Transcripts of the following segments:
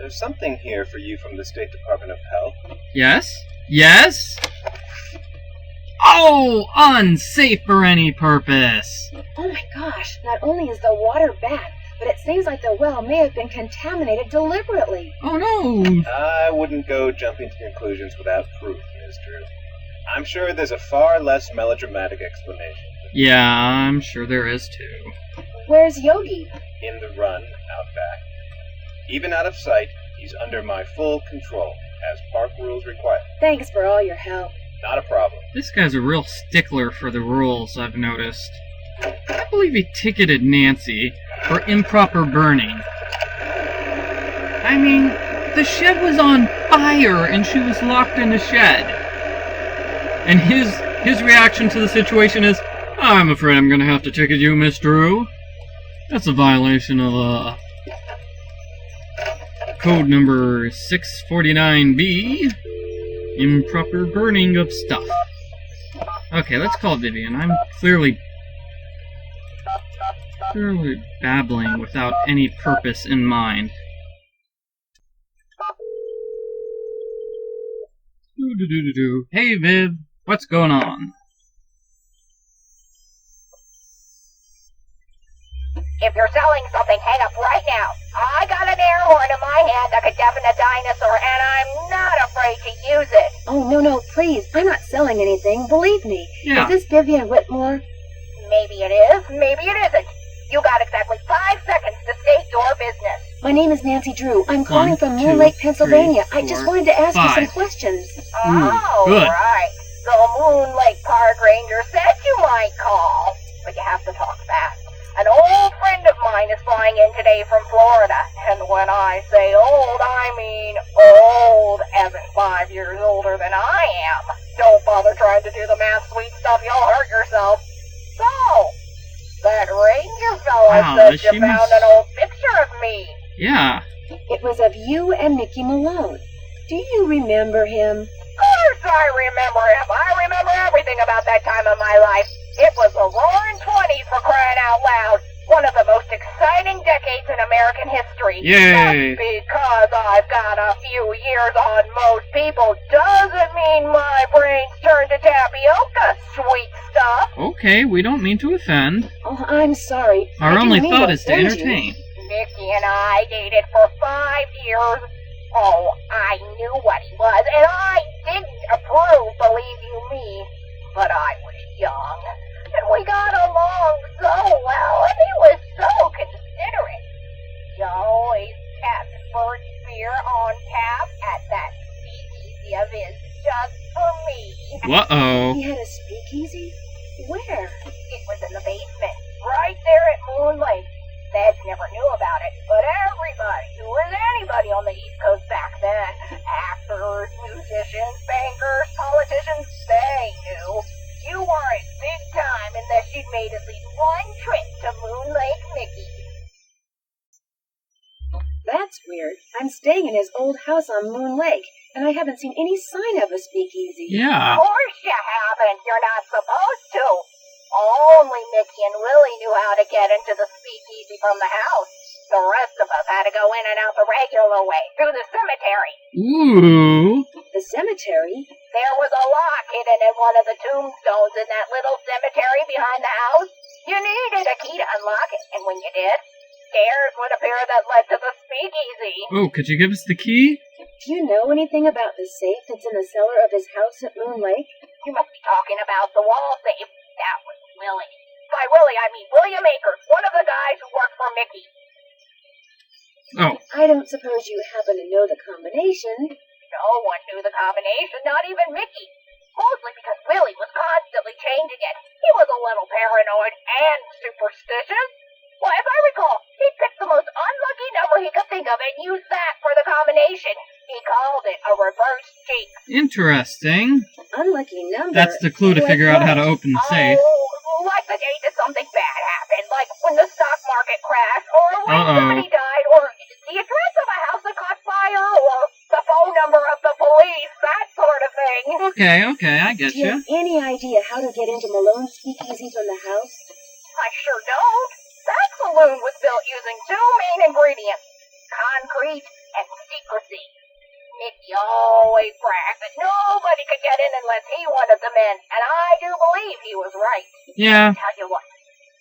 There's something here for you from the State Department of Health. Yes? Yes? Oh! Unsafe for any purpose! Oh my gosh, not only is the water bad, but it seems like the well may have been contaminated deliberately. Oh no! I wouldn't go jumping to conclusions without proof, Ms. Drew. I'm sure there's a far less melodramatic explanation. Yeah, I'm sure there is too. Where's Yogi? In the run, out back. Even out of sight, he's under my full control, as park rules require. Thanks for all your help. Not a problem. This guy's a real stickler for the rules, I've noticed. I believe he ticketed Nancy for improper burning. I mean, the shed was on fire and she was locked in the shed. And his reaction to the situation is, I'm afraid I'm gonna have to ticket you, Miss Drew. That's a violation of, code number 649B. Improper burning of stuff. Okay, let's call Vivian. I'm clearly babbling without any purpose in mind. Hey, Viv. What's going on? If you're selling something, hang up right now. I got an air horn in my hand that could deafen a dinosaur, and I'm not afraid to use it. Oh, no, please. I'm not selling anything. Believe me. Yeah. Is this Vivian Whitmore? Maybe it is, maybe it isn't. You got exactly 5 seconds to state your business. My name is Nancy Drew. I'm calling from 1, 2, Moon Lake, Pennsylvania. 3, I just 4, wanted to ask you some 5. questions. Oh, good. right. The Moon Lake Park Ranger said you might call, but you have to talk fast. An old friend of mine is flying in today from Florida, and when I say old, I mean old, as in 5 years older than I am. Don't bother trying to do the math, sweet stuff, you'll hurt yourself. So, that ranger fella Wow, said she you found must- an old picture of me. Yeah. It was of you and Mickey Malone. Do you remember him? Of course I remember him. I remember everything about that time of my life. It was the roaring 20s, for crying out loud. One of the most exciting decades in American history. Yay. Just because I've got a few years on most people doesn't mean my brain's turned to tapioca, sweet stuff. Okay, we don't mean to offend. Oh, I'm sorry. I Our didn't only mean thought is to offend you. entertain. Mickey and I dated for 5 years. Oh, I knew what he was, and I didn't approve, believe you me. But I was young, and we got along so well, and he was so considerate. He always kept bird beer on tap at that speakeasy of his just for me. Uh-oh. He had a speakeasy? Where? It was in the basement, right there at Moon Lake. Feds never knew about it, but everybody who was anybody on the East Coast back then, actors, musicians, bankers, politicians, they knew. You weren't big time unless you'd made at least one trip to Moon Lake Mickey. That's weird. I'm staying in his old house on Moon Lake, and I haven't seen any sign of a speakeasy. Yeah. Of course you haven't. You're not supposed to. Only Mickey and Willie knew how to get into the speakeasy from the house. The rest of us had to go in and out the regular way, through the cemetery. Ooh. The cemetery? There was a lock hidden in one of the tombstones in that little cemetery behind the house. You needed a key to unlock it, and when you did, stairs would appear that led to the speakeasy. Oh, could you give us the key? Do you know anything about the safe that's in the cellar of his house at Moon Lake? You must be talking about the wall safe. That was Willie. By Willie, I mean William Akers, one of the guys who worked for Mickey. Oh. I don't suppose you happen to know the combination. No one knew the combination, not even Mickey. Mostly because Willie was constantly changing it. He was a little paranoid and superstitious. Well, if I recall, he picked the most unlucky number he could think of and used that for the combination. He called it a reverse jinx. Interesting. Unlucky number. That's the clue to figure out how to open the safe. Oh, like the day that something bad happened, like when the stock market crashed, or when somebody died, or the address of a house that caught fire, or the phone number of the police, that sort of thing. Okay, I get Do you you. have any idea how to get into Malone's speakeasy from the house? I sure don't. That saloon was built using 2 main ingredients, concrete and steel. secrecy. Mickey always bragged that nobody could get in unless he wanted them in, and I do believe he was right. Yeah. Tell you what,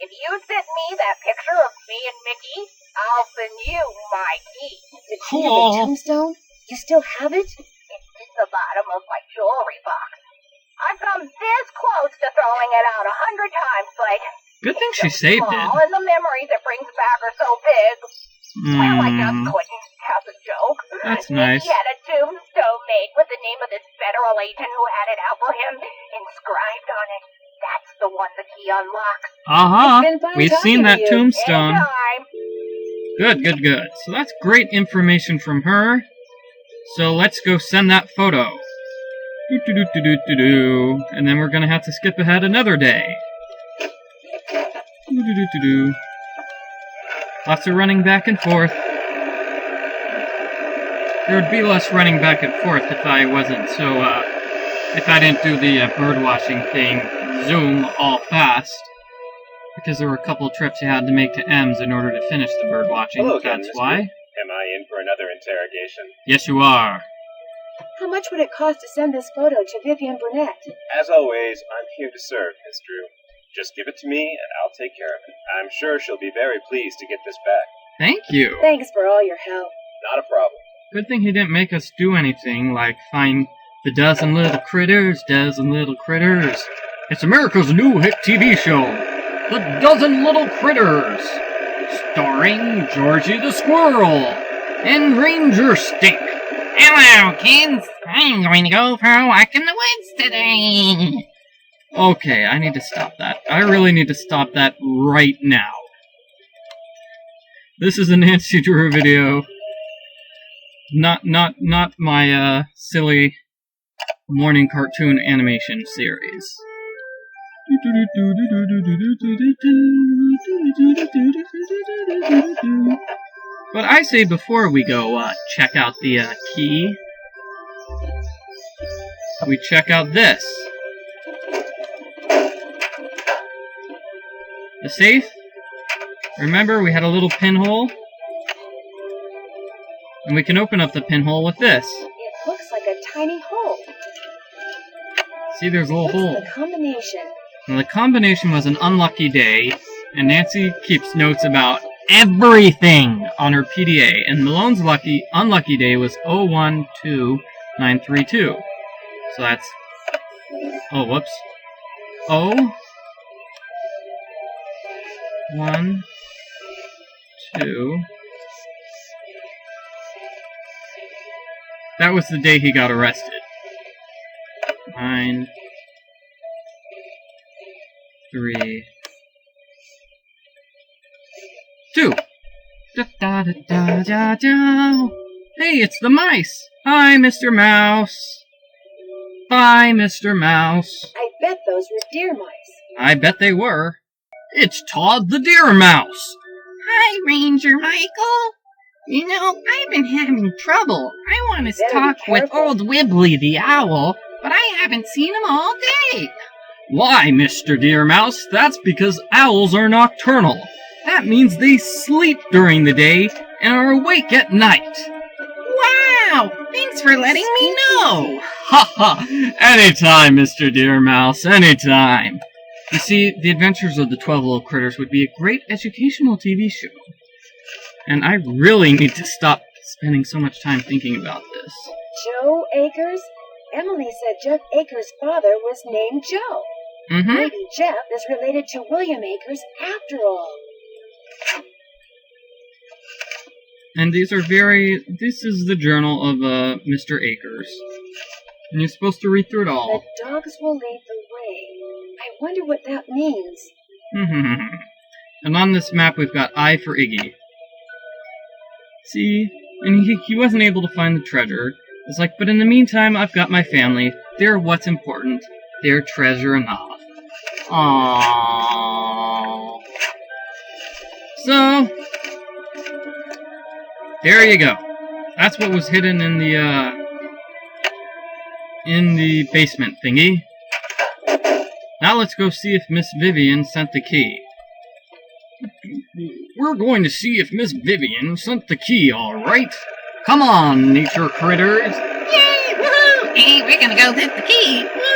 if you send me that picture of me and Mickey, I'll send you my key. The key of the tombstone? You still have it? It's in the bottom of my jewelry box. I've come this close to throwing it out 100 times, but Good thing she it's so saved small, it. and the memories it brings back are so big. Well, I just couldn't. As a joke. That's nice. He had a tombstone made with the name of this federal agent who had it out for him inscribed on it. That's the one the key unlocks. Uh-huh. It's been fun We've talking seen to that you. tombstone. Anytime. Good, good, good. So that's great information from her. So let's go send that photo. Do-do-do-do-do-do-do. And then we're gonna have to skip ahead another day. Do-do-do-do-do. Lots of running back and forth. There would be less running back and forth if I wasn't so, if I didn't do the bird watching thing, zoom all fast. Because there were a couple of trips you had to make to M's in order to finish the bird watching. Hello again, That's Mr. why. Am I in for another interrogation? Yes, you are. How much would it cost to send this photo to Vivian Burnett? As always, I'm here to serve, Miss Drew. Just give it to me, and I'll take care of it. I'm sure she'll be very pleased to get this back. Thank you. Thanks for all your help. Not a problem. Good thing he didn't make us do anything like find the dozen little critters. It's America's new hit TV show, The Dozen Little Critters, starring Georgie the Squirrel and Ranger Stick. Hello, kids. I'm going to go for a walk in the woods today. Okay, I need to stop that. I really need to stop that right now. This is a Nancy Drew video. Not my silly morning cartoon animation series. But I say before we go check out the key, we check out this. The safe. Remember, we had a little pinhole? And we can open up the pinhole with this. It looks like a tiny hole. See, there's a little hole. What's the combination? Now, the combination was an unlucky day, and Nancy keeps notes about everything on her PDA, and Malone's unlucky day was 012932. So that's... Oh, whoops. 1, 2... That was the day he got arrested. 9, 3, 2. Da-da-da-da-da-da. Hey, it's the mice! Hi, Mr. Mouse! Bye, Mr. Mouse! I bet those were deer mice. I bet they were. It's Todd the Deer Mouse! Hi, Ranger Michael. You know, I've been having trouble. I want to Better be talk with careful. old Wibbly the owl, but I haven't seen him all day. Why, Mr. Deer Mouse? That's because owls are nocturnal. That means they sleep during the day and are awake at night. Wow! Thanks for letting me know. Ha ha! Anytime, Mr. Deer Mouse, anytime. You see, The Adventures of the 12 Little Critters would be a great educational TV show. And I really need to stop spending so much time thinking about this. Joe Akers? Emily said Jeff Akers' father was named Joe. Mm-hmm. Maybe Jeff is related to William Akers after all. And this is the journal of Mr. Akers. And you're supposed to read through it all. The dogs will lead the way. I wonder what that means. And on this map we've got I for Iggy. See? And he wasn't able to find the treasure. It's like, but in the meantime, I've got my family. They're what's important. They're treasure enough. Aww. So, there you go. That's what was hidden in the basement thingy. Now let's go see if Miss Vivian sent the key. We're going to see if Miss Vivian sent the key, alright. Come on, nature critters. Yay! Woohoo! Hey, we're gonna go lift the key. Woo!